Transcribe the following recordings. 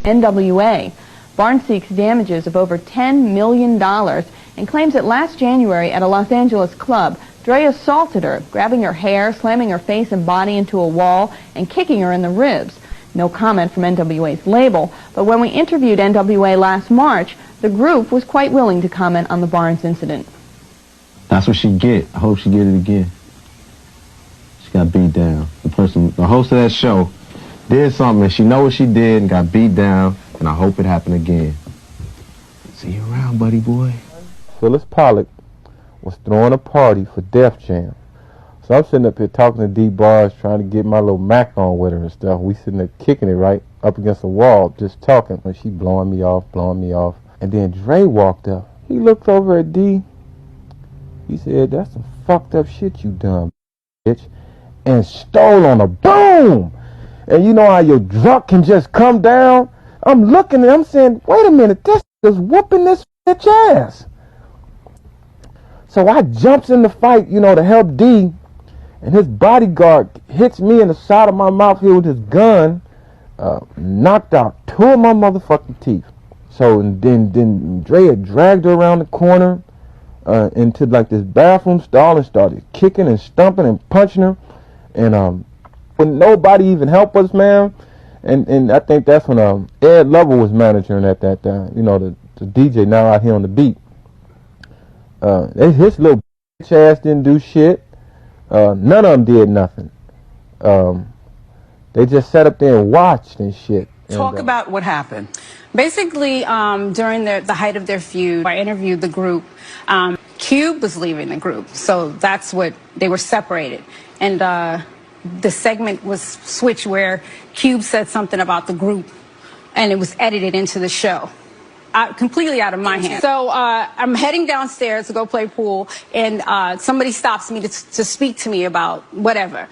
NWA. Barnes seeks damages of over $10 million and claims that last January at a Los Angeles club, Dre assaulted her, grabbing her hair, slamming her face and body into a wall, and kicking her in the ribs. No comment from NWA's label, but when we interviewed NWA last March, the group was quite willing to comment on the Barnes incident. That's what she get. I hope she get it again. She got beat down. The host of that show, did something and she know what she did and got beat down, and I hope it happened again. See you around, buddy boy. Phyllis Pollock was throwing a party for Def Jam. So I'm sitting up here talking to D Bars, trying to get my little Mac on with her and stuff. We sitting there kicking it right up against the wall, just talking, and she blowing me off. And then Dre walked up. He looked over at D. He said, "That's some fucked up shit you done, bitch," and stole on a boom. And you know how your drunk can just come down? I'm looking and I'm saying, wait a minute, this is whooping this bitch ass. So I jumps in the fight, you know, to help D, and his bodyguard hits me in the side of my mouth here with his gun, knocked out 2 of my motherfucking teeth. So and then Dre had dragged her around the corner into like this bathroom stall and started kicking and stumping and punching her, and when nobody even helped us, man. And I think that's when Ed Lover was managing at that time, you know, the DJ now out here on the beat. His little bitch ass didn't do shit. None of them did nothing. They just sat up there and watched and shit. Talk about what happened. Basically, during the height of their feud, I interviewed the group. Cube was leaving the group, so that's what they were separated. And the segment was switched where Cube said something about the group, and it was edited into the show. Completely out of my hands. So I'm heading downstairs to go play pool, and somebody stops me to speak to me about whatever.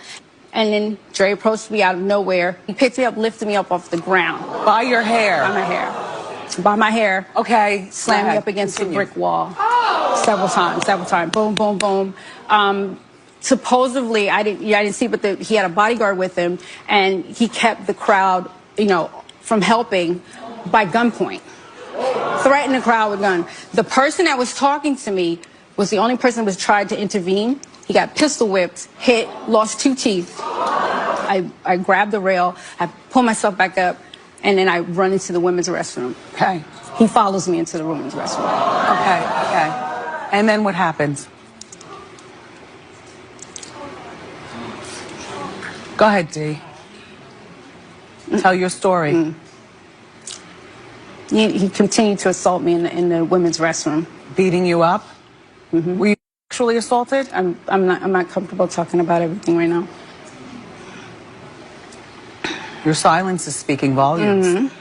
And then Dre approached me out of nowhere. He picked me up, lifted me up off the ground. By your hair? By my hair. By my hair. Okay. Slammed me up against the brick wall. Several times. Boom, boom, boom. Supposedly, I didn't see, but he had a bodyguard with him, and he kept the crowd, you know, from helping by gunpoint. Threatened the crowd with gun. The person that was talking to me was the only person that was tried to intervene. He got pistol whipped, hit, lost 2 teeth. I grabbed the rail, I pull myself back up, and then I run into the women's restroom. Okay. He follows me into the women's restroom. Okay. And then what happens? Go ahead, D. Tell your story. He continued to assault me in the women's restroom. Beating you up? Were you sexually assaulted? I'm not comfortable talking about everything right now. Your silence is speaking volumes.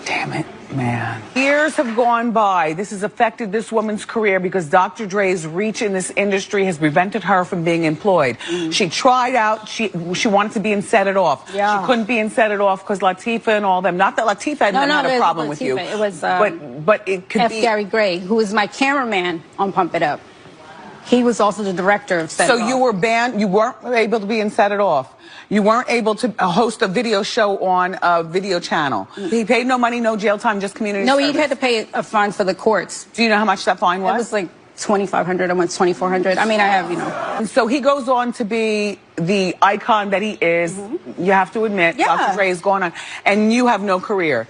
Damn it, man. Years have gone by. This has affected this woman's career because Dr. Dre's reach in this industry has prevented her from being employed. She tried out, she wanted to be in Set It Off. Yeah. She couldn't be in Set It Off because Latifah and all them. Not that Latifah had a problem with you. It was but it could be Gary Gray, who is my cameraman on Pump It Up. He was also the director of Set It Off. So you were banned, you weren't able to be in Set It Off. You weren't able to host a video show on a video channel. He paid no money, no jail time, just community service. No, he had to pay a fine for the courts. Do you know how much that fine was? It was like $2,500. I went $2,400. I mean, I have, you know. And so he goes on to be the icon that he is. You have to admit, Yeah. Dr. Dre is going on, and you have no career.